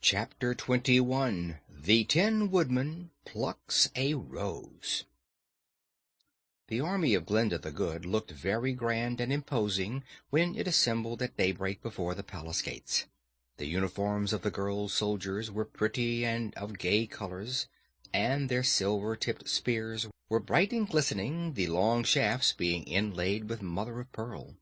Chapter 21. The Tin Woodman Plucks a Rose. The army of Glinda the Good looked very grand and imposing when it assembled at daybreak before the palace gates. The uniforms of the girl soldiers were pretty and of gay colors, and their silver-tipped spears were bright and glistening, the long shafts being inlaid with mother-of-pearl.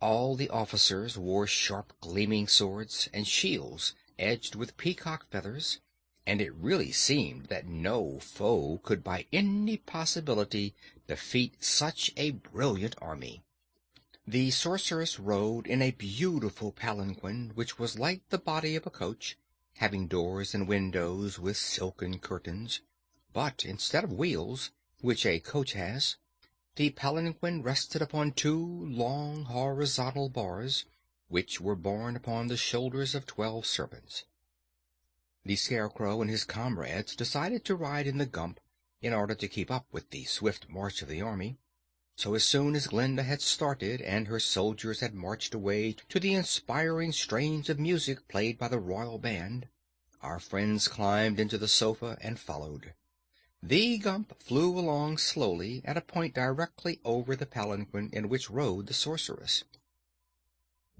All the officers wore sharp gleaming swords and shields edged with peacock feathers, and it really seemed that no foe could by any possibility defeat such a brilliant army. The sorceress rode in a beautiful palanquin which was like the body of a coach, having doors and windows with silken curtains, but instead of wheels, which a coach has, the palanquin rested upon two long horizontal bars, which were borne upon the shoulders of 12 servants. The Scarecrow and his comrades decided to ride in the Gump in order to keep up with the swift march of the army. So as soon as Glinda had started and her soldiers had marched away to the inspiring strains of music played by the royal band, our friends climbed into the sofa and followed. The Gump flew along slowly at a point directly over the palanquin in which rode the sorceress.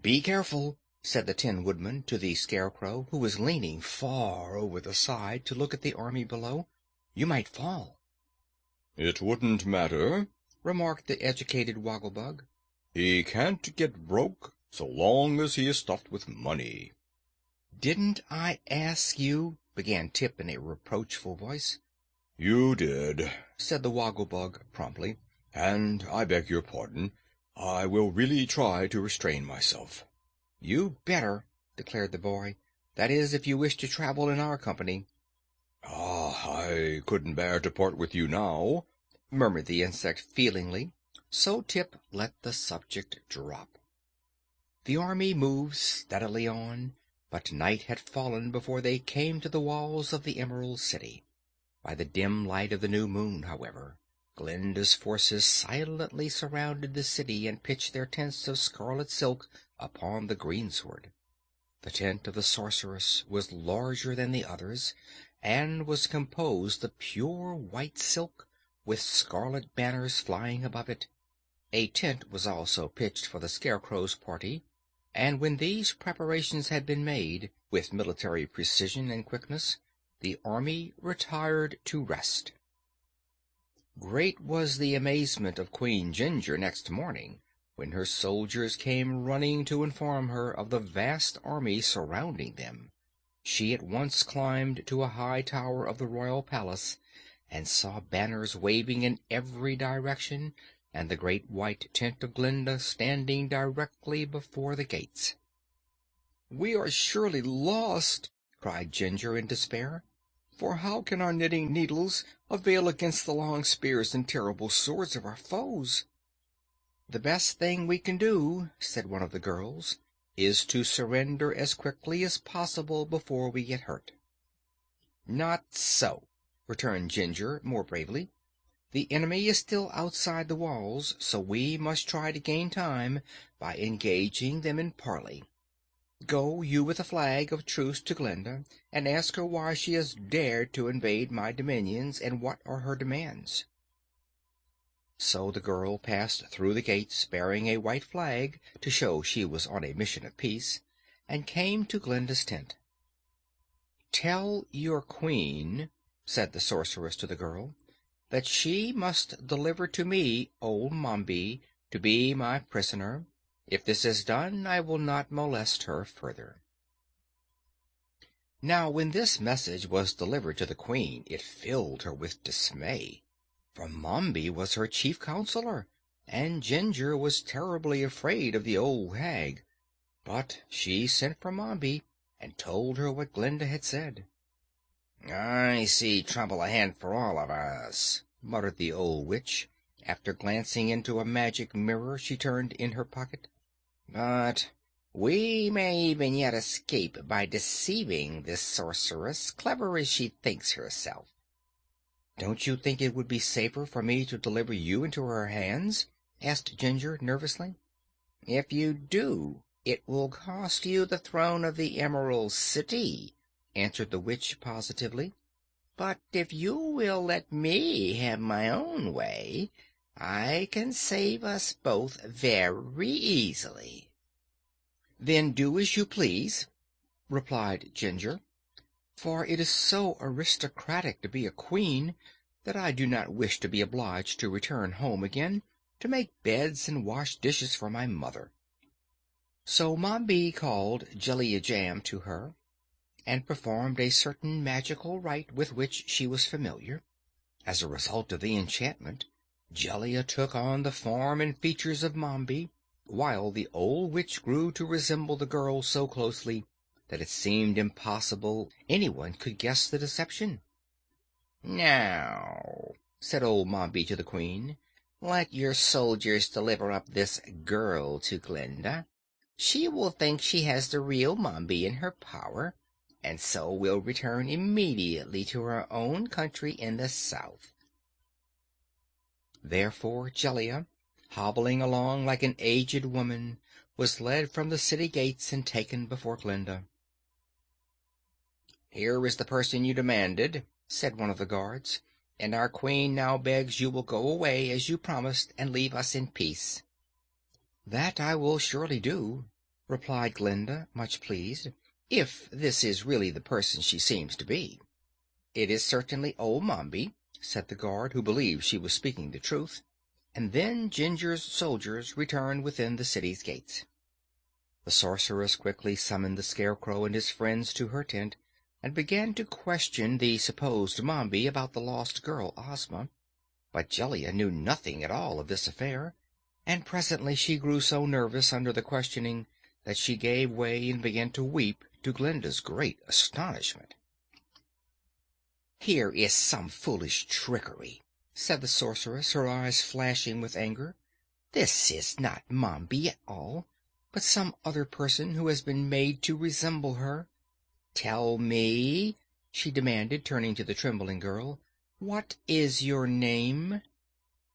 "Be careful," said the Tin Woodman to the Scarecrow, who was leaning far over the side to look at the army below. "You might fall." "It wouldn't matter," remarked the educated Wogglebug. "He can't get broke so long as he is stuffed with money." "Didn't I ask you—" began Tip in a reproachful voice. "You did," said the Wogglebug promptly, "and I beg your pardon. I will really try to restrain myself." "You better," declared the boy. "That is, if you wish to travel in our company." I couldn't bear to part with you now," murmured the insect feelingly, so Tip let the subject drop. The army moved steadily on, but night had fallen before they came to the walls of the Emerald City. By the dim light of the new moon, however, Glinda's forces silently surrounded the city and pitched their tents of scarlet silk upon the greensward. The tent of the sorceress was larger than the others, and was composed of pure white silk, with scarlet banners flying above it. A tent was also pitched for the Scarecrow's party, and when these preparations had been made, with military precision and quickness, the army retired to rest. Great was the amazement of Queen Ginger next morning when her soldiers came running to inform her of the vast army surrounding them. She at once climbed to a high tower of the royal palace and saw banners waving in every direction and the great white tent of Glinda standing directly before the gates. "We are surely lost!" cried Ginger in despair. "For how can our knitting needles avail against the long spears and terrible swords of our foes?" "The best thing we can do," said one of the girls, "is to surrender as quickly as possible before we get hurt." "Not so," returned Ginger more bravely. "The enemy is still outside the walls, so we must try to gain time by engaging them in parley. Go you with a flag of truce to Glinda, and ask her why she has dared to invade my dominions, and what are her demands." So the girl passed through the gates bearing a white flag to show she was on a mission of peace, and came to Glinda's tent. "Tell your queen," said the sorceress to the girl, "that she must deliver to me old Mombi to be my prisoner. If this is done, I will not molest her further." Now, when this message was delivered to the queen, it filled her with dismay, for Mombi was her chief counselor, and Ginger was terribly afraid of the old hag. But she sent for Mombi and told her what Glinda had said. "I see trouble ahead for all of us," muttered the old witch, after glancing into a magic mirror she turned in her pocket. "But we may even yet escape by deceiving this sorceress, clever as she thinks herself." "Don't you think it would be safer for me to deliver you into her hands?" asked Ginger nervously. "If you do, it will cost you the throne of the Emerald City," answered the witch positively. "But if you will let me have my own way, I can save us both very easily." "Then do as you please," replied Ginger, "for it is so aristocratic to be a queen that I do not wish to be obliged to return home again to make beds and wash dishes for my mother." So Mombi called Jellia Jam to her, and performed a certain magical rite with which she was familiar. As a result of the enchantment, Jellia took on the form and features of Mombi, while the old witch grew to resemble the girl so closely that it seemed impossible anyone could guess the deception. "Now," said old Mombi to the Queen, "let your soldiers deliver up this girl to Glinda. She will think she has the real Mombi in her power, and so will return immediately to her own country in the south." Therefore Jellia, hobbling along like an aged woman, was led from the city gates and taken before Glinda. "Here is the person you demanded," said one of the guards, "and our queen now begs you will go away as you promised and leave us in peace." "That I will surely do," replied Glinda, much pleased, "if this is really the person she seems to be." "It is certainly old Mombi," said the guard, who believed she was speaking the truth, and then Ginger's soldiers returned within the city's gates. The sorceress quickly summoned the Scarecrow and his friends to her tent, and began to question the supposed Mombi about the lost girl Ozma. But Jellia knew nothing at all of this affair, and presently she grew so nervous under the questioning that she gave way and began to weep, to Glinda's great astonishment. "Here is some foolish trickery," said the sorceress, her eyes flashing with anger. "This is not Mombi at all, but some other person who has been made to resemble her. Tell me," she demanded, turning to the trembling girl, "what is your name?"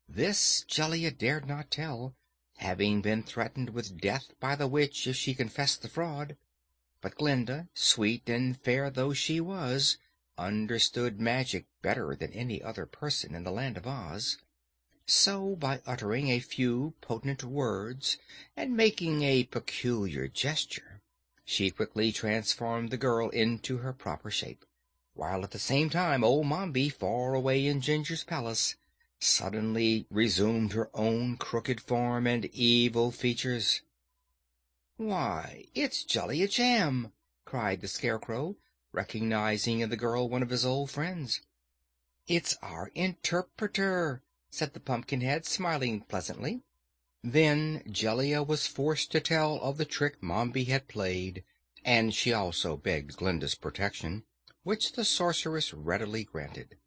This Jellia dared not tell, having been threatened with death by the witch if she confessed the fraud. But Glinda, sweet and fair though she was, understood magic better than any other person in the Land of Oz. So, by uttering a few potent words and making a peculiar gesture, she quickly transformed the girl into her proper shape, while at the same time old Mombi, far away in Ginger's palace, suddenly resumed her own crooked form and evil features. "Why, it's Jellia Jam!" cried the Scarecrow, recognizing in the girl one of his old friends. "It's our interpreter," said the Pumpkinhead, smiling pleasantly. Then Jellia was forced to tell of the trick Mombi had played, and she also begged Glinda's protection, which the sorceress readily granted.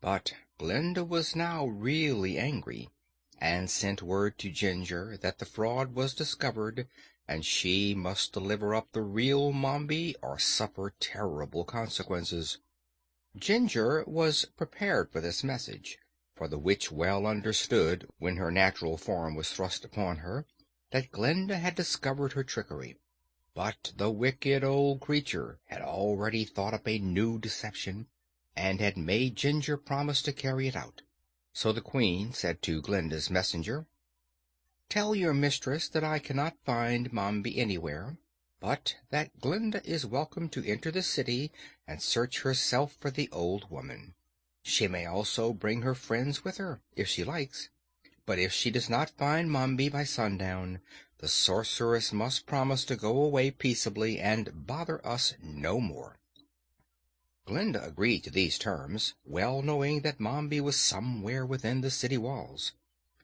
But Glinda was now really angry, and sent word to Ginger that the fraud was discovered, and she must deliver up the real Mombi or suffer terrible consequences. Ginger was prepared for this message, for the witch well understood, when her natural form was thrust upon her, that Glinda had discovered her trickery. But the wicked old creature had already thought up a new deception, and had made Ginger promise to carry it out. So the Queen said to Glinda's messenger, "Tell your mistress that I cannot find Mombi anywhere, but that Glinda is welcome to enter the city and search herself for the old woman. She may also bring her friends with her, if she likes. But if she does not find Mombi by sundown, the sorceress must promise to go away peaceably and bother us no more." Glinda agreed to these terms, well knowing that Mombi was somewhere within the city walls.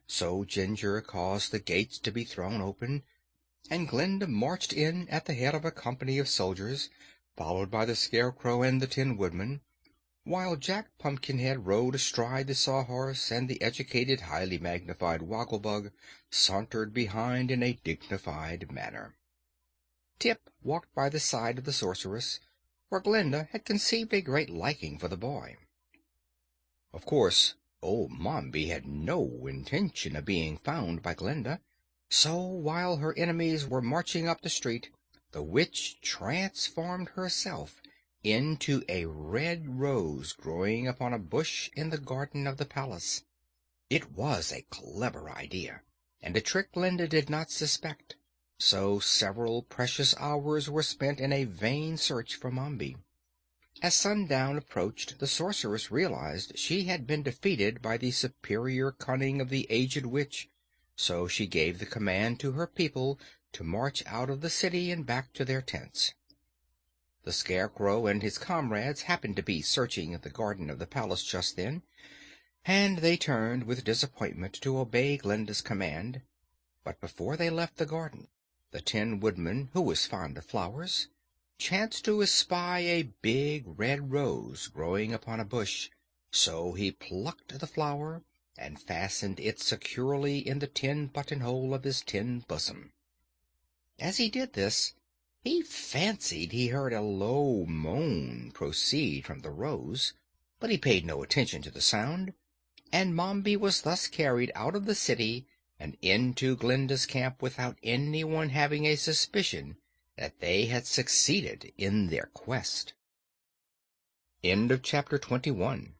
So Ginger caused the gates to be thrown open, and Glinda marched in at the head of a company of soldiers, followed by the Scarecrow and the Tin Woodman, while Jack Pumpkinhead rode astride the Sawhorse, and the educated, highly magnified Wogglebug sauntered behind in a dignified manner. Tip walked by the side of the sorceress, for Glinda had conceived a great liking for the boy. Of course, old Mombi had no intention of being found by Glinda, so while her enemies were marching up the street, the witch transformed herself into a red rose growing upon a bush in the garden of the palace. It was a clever idea, and a trick Glinda did not suspect, so several precious hours were spent in a vain search for Mombi. As sundown approached, the sorceress realized she had been defeated by the superior cunning of the aged witch, so she gave the command to her people to march out of the city and back to their tents. The Scarecrow and his comrades happened to be searching the garden of the palace just then, and they turned with disappointment to obey Glinda's command. But before they left the garden, the Tin Woodman, who was fond of flowers, chanced to espy a big red rose growing upon a bush, so he plucked the flower and fastened it securely in the tin buttonhole of his tin bosom. As he did this, he fancied he heard a low moan proceed from the rose, but he paid no attention to the sound, and Mombi was thus carried out of the city and into Glinda's camp without anyone having a suspicion that they had succeeded in their quest. End of chapter 21.